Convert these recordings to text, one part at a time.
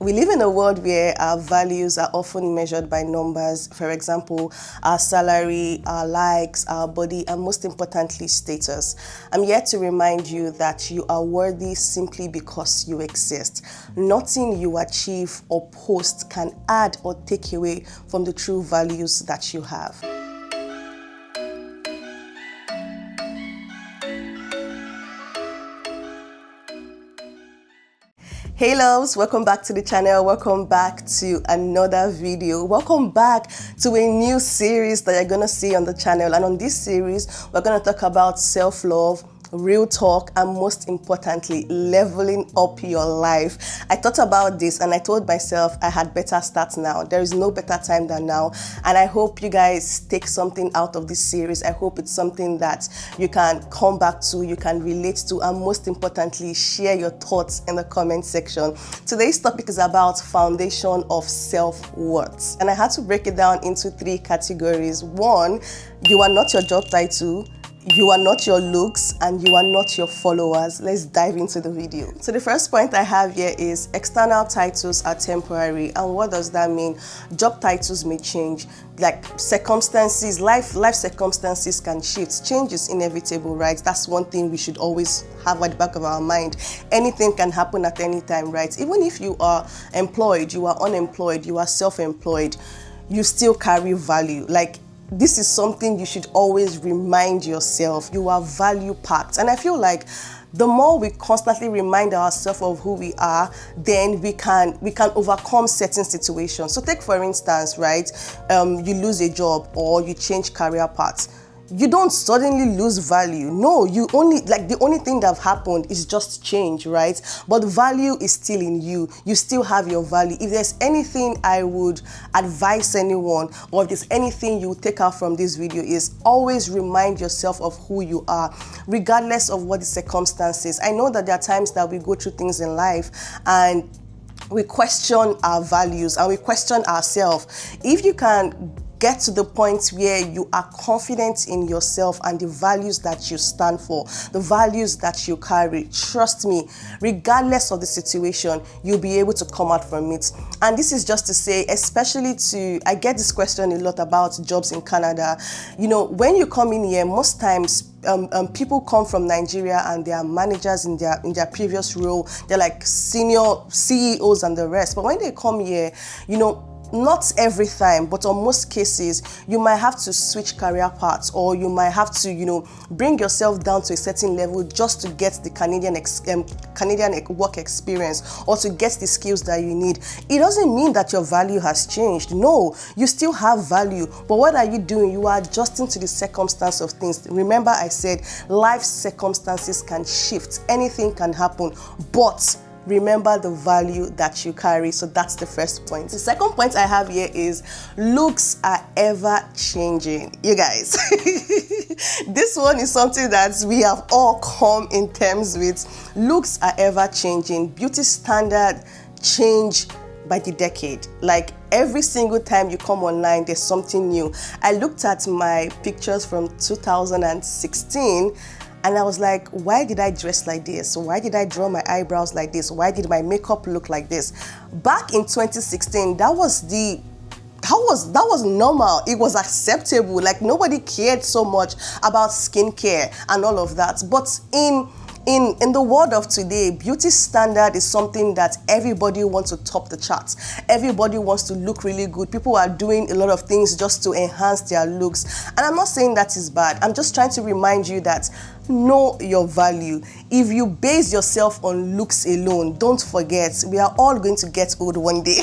We live in a world where our values are often measured by numbers. For example, our salary, our likes, our body, and most importantly, status. I'm here to remind you that you are worthy simply because you exist. Nothing you achieve or post can add or take away from the true values that you have. Hey loves, welcome back to the channel. Welcome back to another video. Welcome back to a new series that you're gonna see on the channel. And on this series, we're gonna talk about self-love, real talk, and most importantly, leveling up your life. I thought about this and I told myself I had better start now. There is no better time than now. And I hope you guys take something out of this series. I hope it's something that you can come back to, you can relate to, and most importantly, share your thoughts in the comment section. Today's topic is about foundation of self-worth. And I had to break it down into 3 categories. 1, you are not your job title. You are not your looks, and you are not your followers. Let's dive into the video. So the first point I have here is external titles are temporary. And what does that mean? Job titles may change, like circumstances, life circumstances can shift. Change is inevitable, right? That's one thing we should always have at the back of our mind. Anything can happen at any time, right? Even if you are employed, you are unemployed, you are self-employed, you still carry value. This is something you should always remind yourself. You are value packed. And I feel like the more we constantly remind ourselves of who we are, then we can overcome certain situations. So take for instance, right, you lose a job or you change career paths. You don't suddenly lose value. No, the only thing that happened is just change, right? But value is still in you. You still have your value. If there's anything I would advise anyone, or if there's anything you take out from this video, is always remind yourself of who you are, regardless of what the circumstances. I know that there are times that we go through things in life and we question our values and we question ourselves. If you can get to the point where you are confident in yourself and the values that you stand for, the values that you carry, trust me, regardless of the situation, you'll be able to come out from it. And this is just to say, especially I get this question a lot about jobs in Canada. You know, when you come in here, most times people come from Nigeria and they are managers in their previous role. They're like senior CEOs and the rest. But when they come here, you know, not every time, but on most cases, you might have to switch career paths, or you might have to, you know, bring yourself down to a certain level just to get the Canadian work experience, or to get the skills that you need. It doesn't mean that your value has changed. No, you still have value. But what are you doing? You are adjusting to the circumstance of things. Remember, I said life circumstances can shift. Anything can happen, but remember the value that you carry. So that's the first point. The second point I have here is looks are ever changing. You guys, this one is something that we have all come in terms with. Looks are ever changing. Beauty standard change by the decade. Like every single time you come online, there's something new. I looked at my pictures from 2016 and I was like, why did I dress like this? Why did I draw my eyebrows like this? Why did my makeup look like this? Back in 2016, that was normal. It was acceptable. Like nobody cared so much about skincare and all of that. But in the world of today, beauty standard is something that everybody wants to top the charts. Everybody wants to look really good. People are doing a lot of things just to enhance their looks. And I'm not saying that is bad. I'm just trying to remind you that know your value. If you base yourself on looks alone, don't forget, we are all going to get old one day.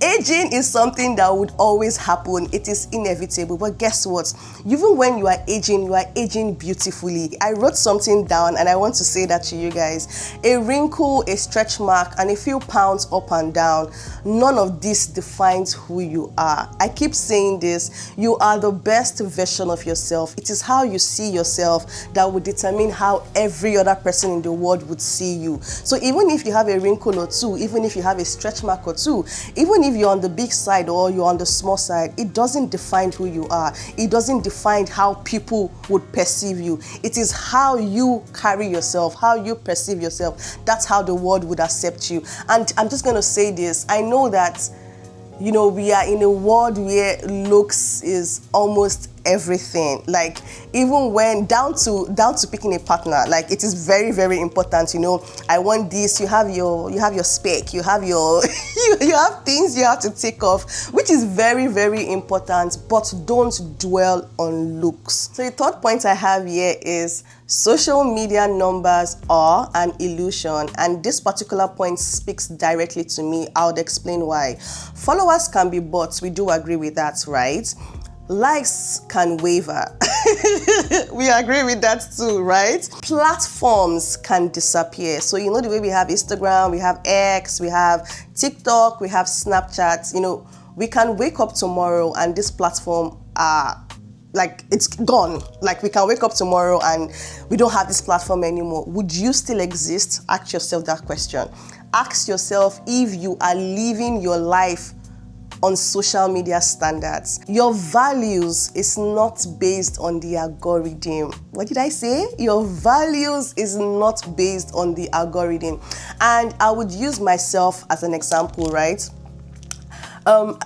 Aging is something that would always happen. It is inevitable. But guess what? Even when you are aging beautifully. I wrote something down and I want to say that to you guys. A wrinkle, a stretch mark, and a few pounds up and down, none of this defines who you are. I keep saying this. You are the best version of yourself. It is how you see yourself that would determine how every other person in the world would see you. So even if you have a wrinkle or two, even if you have a stretch mark or two, even if you're on the big side or you're on the small side, it doesn't define who you are. It doesn't define how people would perceive you. It is how you carry yourself, how you perceive yourself. That's how the world would accept you. And I'm just going to say this. I know that, you know, we are in a world where looks is almost everything. Like, even when down to picking a partner, like, it is very, very important. You know, I want this. You have your spec. You have your you have things you have to take off, which is very, very important. But don't dwell on looks. So the third point I have here is social media numbers are an illusion, and this particular point speaks directly to me. I would explain why. Followers can be bots. We do agree with that, right? Likes can waver. We agree with that too, right? Platforms can disappear. So, you know, the way we have Instagram, we have X, we have TikTok, we have Snapchat. You know, we can wake up tomorrow and this platform like, it's gone. Like, we can wake up tomorrow and we don't have this platform anymore. Would you still exist? Ask yourself that question. Ask yourself if you are living your life on social media standards. Your values is not based on the algorithm. What did I say? Your values is not based on the algorithm. And I would use myself as an example, right?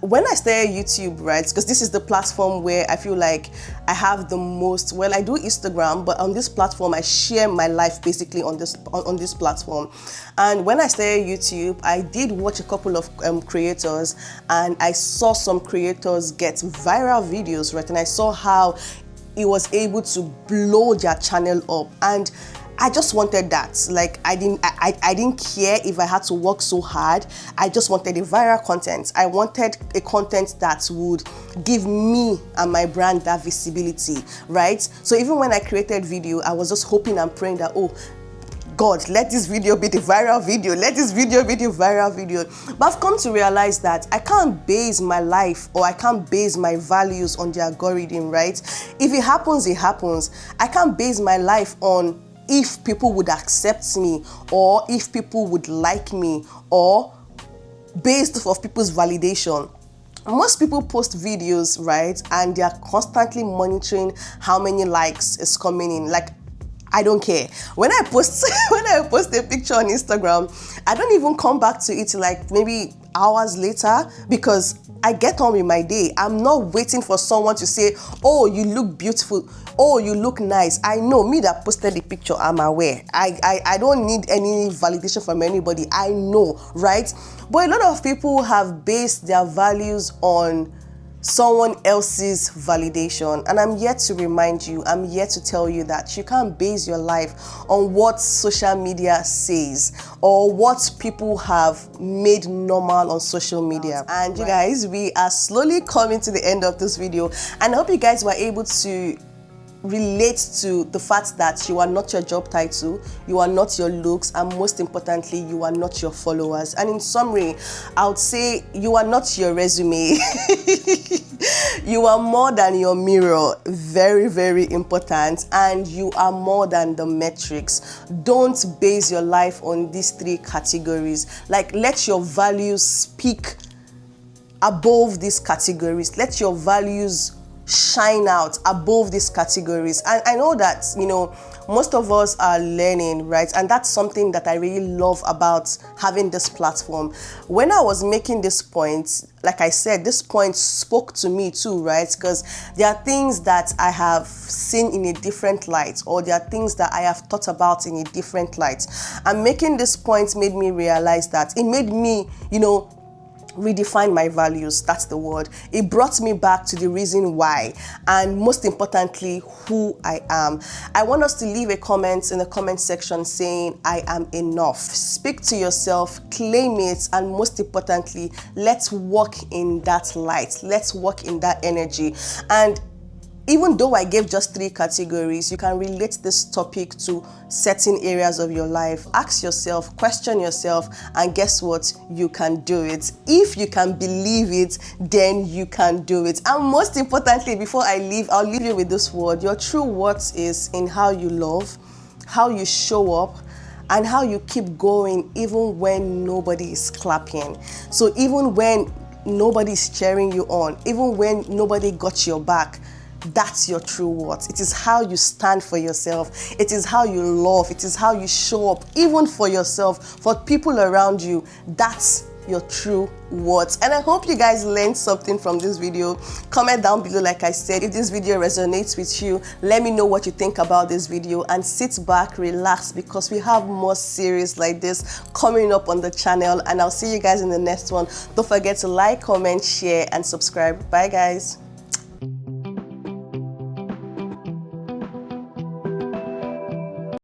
When I started YouTube, right, because this is the platform where I feel like I have the most, well, I do Instagram, but on this platform, I share my life basically on this platform. And when I started YouTube, I did watch a couple of creators, and I saw some creators get viral videos, right? And I saw how it was able to blow their channel up. And I just wanted that. Like, I didn't care if I had to work so hard. I just wanted a viral content. I wanted a content that would give me and my brand that visibility, right? So even when I created video, I was just hoping and praying that, oh, God, let this video be the viral video. Let this video be the viral video. But I've come to realize that I can't base my life, or I can't base my values on the algorithm, right? If it happens, it happens. I can't base my life on if people would accept me, or if people would like me, or based off of people's validation. Most people post videos, right, and they are constantly monitoring how many likes is coming in. Like, I don't care. When I post a picture on Instagram, I don't even come back to it like maybe hours later, because I get on with my day. I'm not waiting for someone to say, oh, you look beautiful. Oh, you look nice. I know, me that posted the picture, I'm aware. I don't need any validation from anybody. I know, right? But a lot of people have based their values on someone else's validation. And I'm here to remind you, I'm here to tell you that you can't base your life on what social media says or what people have made normal on social media. And you guys, we are slowly coming to the end of this video, and I hope you guys were able to relate to the fact that you are not your job title, you are not your looks, and most importantly, you are not your followers. And in summary, I would say you are not your resume. You are more than your mirror. Very, very important. And you are more than the metrics. Don't base your life on these three categories. Like, let your values speak above these categories. Let your values shine out above these categories. And I know that, you know, most of us are learning, right? And that's something that I really love about having this platform. When I was making this point, like I said, this point spoke to me too, right? Because there are things that I have seen in a different light, or there are things that I have thought about in a different light. And making this point made me realize that it made me, you know, redefine my values. That's the word. It brought me back to the reason why, and most importantly, who I am. I want us to leave a comment in the comment section saying, I am enough. Speak to yourself, claim it, and most importantly, let's walk in that light. Let's walk in that energy. And even though I gave just three categories, you can relate this topic to certain areas of your life. Ask yourself, question yourself, and guess what? You can do it. If you can believe it, then you can do it. And most importantly, before I leave, I'll leave you with this word. Your true worth is in how you love, how you show up, and how you keep going even when nobody is clapping. So even when nobody's cheering you on, even when nobody got your back, that's your true worth. It is how you stand for yourself. It is how you love. It is how you show up, even for yourself, for people around you. That's your true worth. And I hope you guys learned something from this video. Comment down below, like I said, if this video resonates with you. Let me know what you think about this video, and sit back, relax, because we have more series like this coming up on the channel. And I'll see you guys in the next one. Don't forget to like, comment, share, and subscribe. Bye guys.